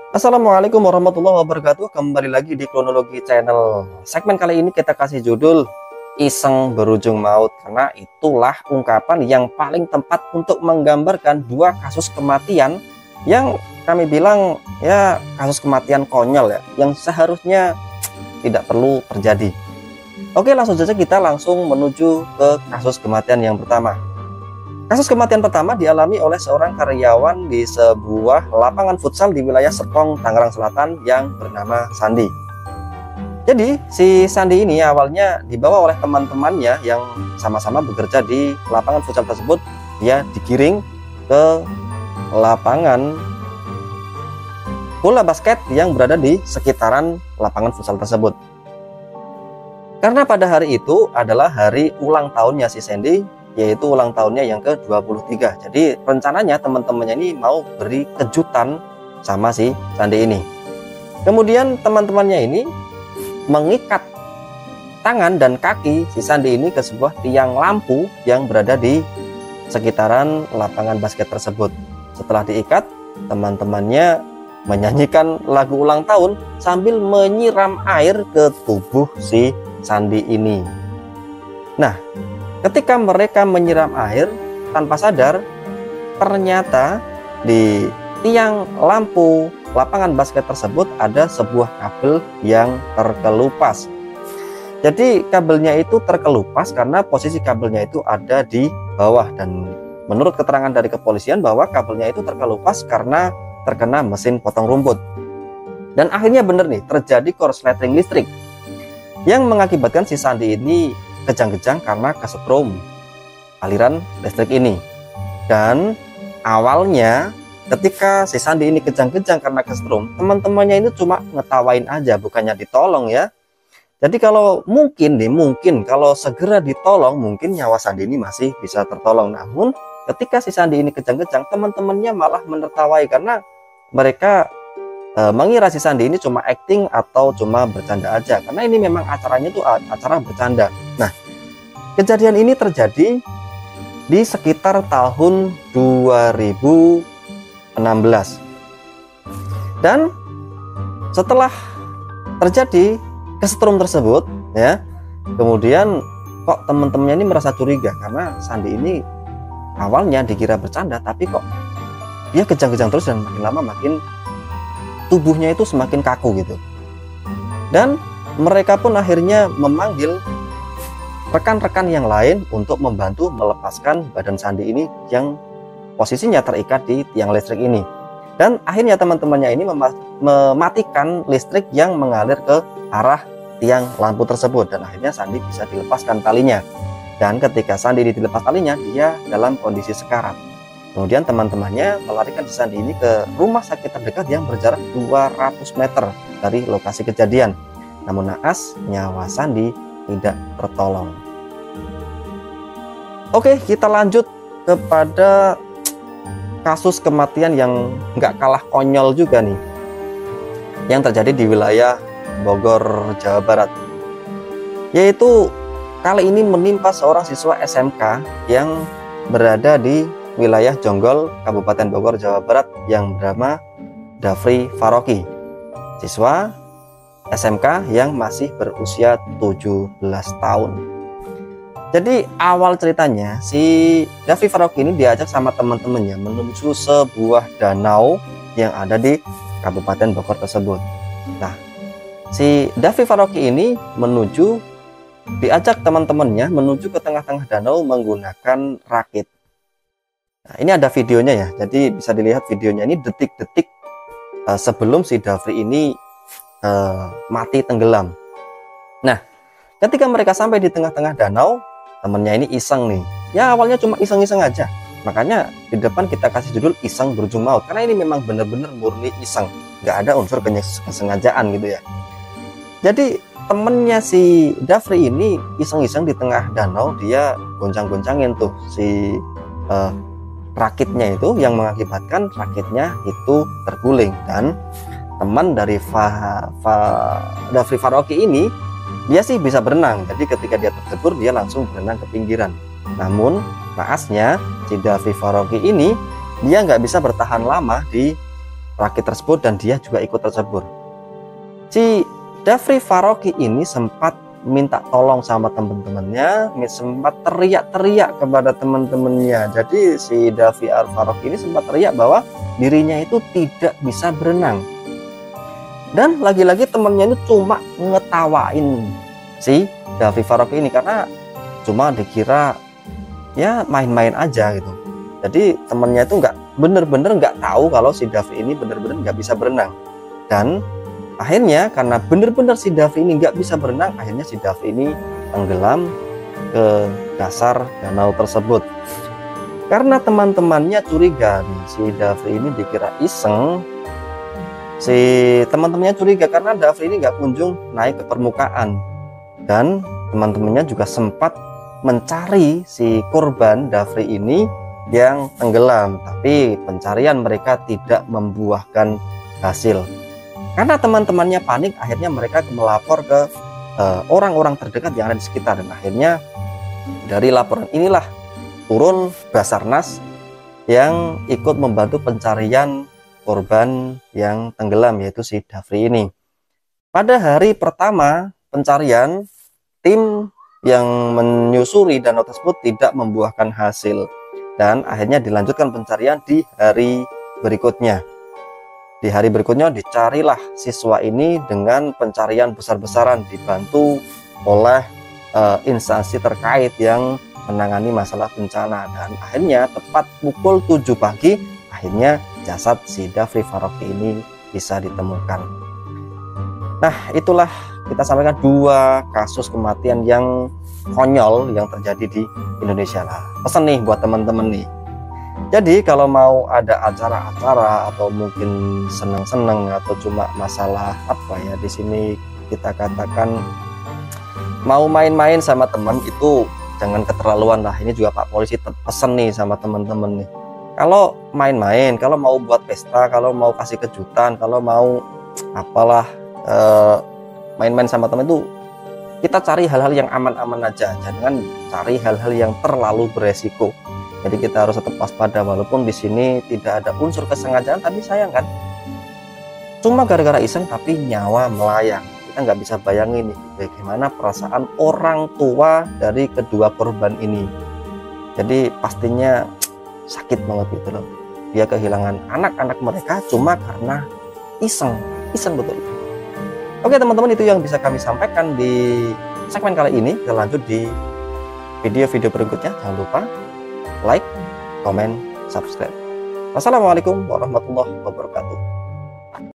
Assalamualaikum warahmatullahi wabarakatuh. Kembali lagi di Kronologi Channel. Segmen kali ini kita kasih judul Iseng Berujung Maut, karena itulah ungkapan yang paling tepat untuk menggambarkan dua kasus kematian yang kami bilang ya kasus kematian konyol ya, yang seharusnya tidak perlu terjadi. Oke, langsung saja kita langsung menuju ke kasus kematian yang pertama. Kasus kematian pertama dialami oleh seorang karyawan di sebuah lapangan futsal di wilayah Serpong, Tangerang Selatan yang bernama Sandi. Jadi si Sandi ini awalnya dibawa oleh teman-temannya yang sama-sama bekerja di lapangan futsal tersebut. Dia digiring ke lapangan bola basket yang berada di sekitaran lapangan futsal tersebut. Karena pada hari itu adalah hari ulang tahunnya si Sandi, yaitu ulang tahunnya yang ke-23. Jadi rencananya teman-temannya ini mau beri kejutan sama si Sandi ini. Kemudian teman-temannya ini mengikat tangan dan kaki si Sandi ini ke sebuah tiang lampu yang berada di sekitaran lapangan basket tersebut. Setelah diikat, teman-temannya menyanyikan lagu ulang tahun sambil menyiram air ke tubuh si Sandi ini. Nah, ketika mereka menyiram air tanpa sadar, ternyata di tiang lampu lapangan basket tersebut ada sebuah kabel yang terkelupas. Jadi kabelnya itu terkelupas karena posisi kabelnya itu ada di bawah, dan menurut keterangan dari kepolisian bahwa kabelnya itu terkelupas karena terkena mesin potong rumput. Dan akhirnya benar nih, terjadi korsleting listrik yang mengakibatkan si Sandi ini kejang-kejang karena kesetrum aliran listrik ini. Dan awalnya ketika si Sandi ini kejang-kejang karena kesetrum, teman-temannya ini cuma ngetawain aja, bukannya ditolong ya. Jadi kalau mungkin kalau segera ditolong, mungkin nyawa Sandi ini masih bisa tertolong. Namun ketika si Sandi ini kejang-kejang, teman-temannya malah menertawai karena mereka mengira si Sandi ini cuma acting atau cuma bercanda aja, karena ini memang acaranya itu acara bercanda. Nah, kejadian ini terjadi di sekitar tahun 2016. Dan setelah terjadi kesetrum tersebut ya, kemudian kok teman-temannya ini merasa curiga karena Sandi ini awalnya dikira bercanda, tapi kok dia kejang-kejang terus dan makin lama makin tubuhnya itu semakin kaku gitu. Dan mereka pun akhirnya memanggil rekan-rekan yang lain untuk membantu melepaskan badan Sandi ini yang posisinya terikat di tiang listrik ini. Dan akhirnya teman-temannya ini mematikan listrik yang mengalir ke arah tiang lampu tersebut, dan akhirnya Sandi bisa dilepaskan talinya. Dan ketika Sandi dilepas talinya, dia dalam kondisi sekarat. Kemudian teman-temannya melarikan si Sandi ini ke rumah sakit terdekat yang berjarak 200 meter dari lokasi kejadian. Namun naas, nyawa Sandi tidak tertolong. Oke, kita lanjut kepada kasus kematian yang nggak kalah konyol juga nih, yang terjadi di wilayah Bogor, Jawa Barat. Yaitu kali ini menimpa seorang siswa SMK yang berada di wilayah Jonggol, Kabupaten Bogor, Jawa Barat, yang bernama Dafri Faroki, siswa SMK yang masih berusia 17 tahun. Jadi awal ceritanya si Dafri Faroki ini diajak sama teman-temannya menuju sebuah danau yang ada di Kabupaten Bogor tersebut. Nah, si Dafri Faroki ini diajak teman-temannya menuju ke tengah-tengah danau menggunakan rakit. Nah, ini ada videonya ya, jadi bisa dilihat videonya ini detik-detik sebelum si Dafri ini mati tenggelam. Nah, ketika mereka sampai di tengah-tengah danau, temennya ini iseng nih. Ya awalnya cuma iseng-iseng aja, makanya di depan kita kasih judul Iseng Berujung Maut, karena ini memang benar-benar murni iseng, nggak ada unsur kesengajaan gitu ya. Jadi temennya si Dafri ini iseng-iseng di tengah danau, dia goncang-goncangin tuh si rakitnya itu, yang mengakibatkan rakitnya itu terguling. Dan teman dari Dafri Faroki ini, dia sih bisa berenang, jadi ketika dia tercebur dia langsung berenang ke pinggiran. Namun naasnya si Dafri Faroki ini dia nggak bisa bertahan lama di rakit tersebut dan dia juga ikut tercebur. Si Dafri Farooqi ini sempat minta tolong sama teman-temannya, sempat teriak-teriak kepada teman-temannya. Jadi si Dafri Farooqi ini sempat teriak bahwa dirinya itu tidak bisa berenang. Dan lagi-lagi temannya itu cuma ngetawain si Dafri Farooqi ini karena cuma dikira ya main-main aja gitu. Jadi temannya itu bener-bener nggak tahu kalau si Dafri ini bener-bener nggak bisa berenang. Dan akhirnya karena bener-bener si Dafri ini nggak bisa berenang, akhirnya si Dafri ini tenggelam ke dasar danau tersebut. Karena teman-temannya curiga nih, si Dafri ini dikira iseng. Si teman-temannya curiga karena Dafri ini nggak kunjung naik ke permukaan. Dan teman-temannya juga sempat mencari si korban Dafri ini yang tenggelam, tapi pencarian mereka tidak membuahkan hasil. Karena teman-temannya panik, akhirnya mereka melapor ke orang-orang terdekat yang ada di sekitar. Dan akhirnya dari laporan inilah turun Basarnas yang ikut membantu pencarian korban yang tenggelam, yaitu si Dafri ini. Pada hari pertama pencarian, tim yang menyusuri danau tersebut tidak membuahkan hasil. Dan akhirnya dilanjutkan pencarian di hari berikutnya. Di hari berikutnya dicarilah siswa ini dengan pencarian besar-besaran, dibantu oleh instansi terkait yang menangani masalah bencana. Dan akhirnya tepat pukul 7 pagi akhirnya jasad si Dafri Farooqi ini bisa ditemukan. Nah, itulah kita sampaikan 2 kasus kematian yang konyol yang terjadi di Indonesia. Lah, pesan nih buat teman-teman nih. Jadi kalau mau ada acara-acara atau mungkin seneng-seneng atau cuma masalah apa ya, di sini kita katakan mau main-main sama teman itu jangan keterlaluan lah. Ini juga Pak Polisi pesen nih sama teman-teman nih. Kalau main-main, kalau mau buat pesta, kalau mau kasih kejutan, kalau mau apalah main-main sama teman itu kita cari hal-hal yang aman-aman aja. Jangan cari hal-hal yang terlalu beresiko. Jadi kita harus tetap waspada, walaupun di sini tidak ada unsur kesengajaan, tapi sayang kan, cuma gara-gara iseng tapi nyawa melayang. Kita nggak bisa bayangin nih bagaimana perasaan orang tua dari kedua korban ini. Jadi pastinya sakit banget gitu loh. Dia kehilangan anak-anak mereka cuma karena iseng betul. Oke teman-teman, itu yang bisa kami sampaikan di segmen kali ini. Kita lanjut di video-video berikutnya. Jangan lupa like, komen, subscribe. Wassalamualaikum warahmatullahi wabarakatuh.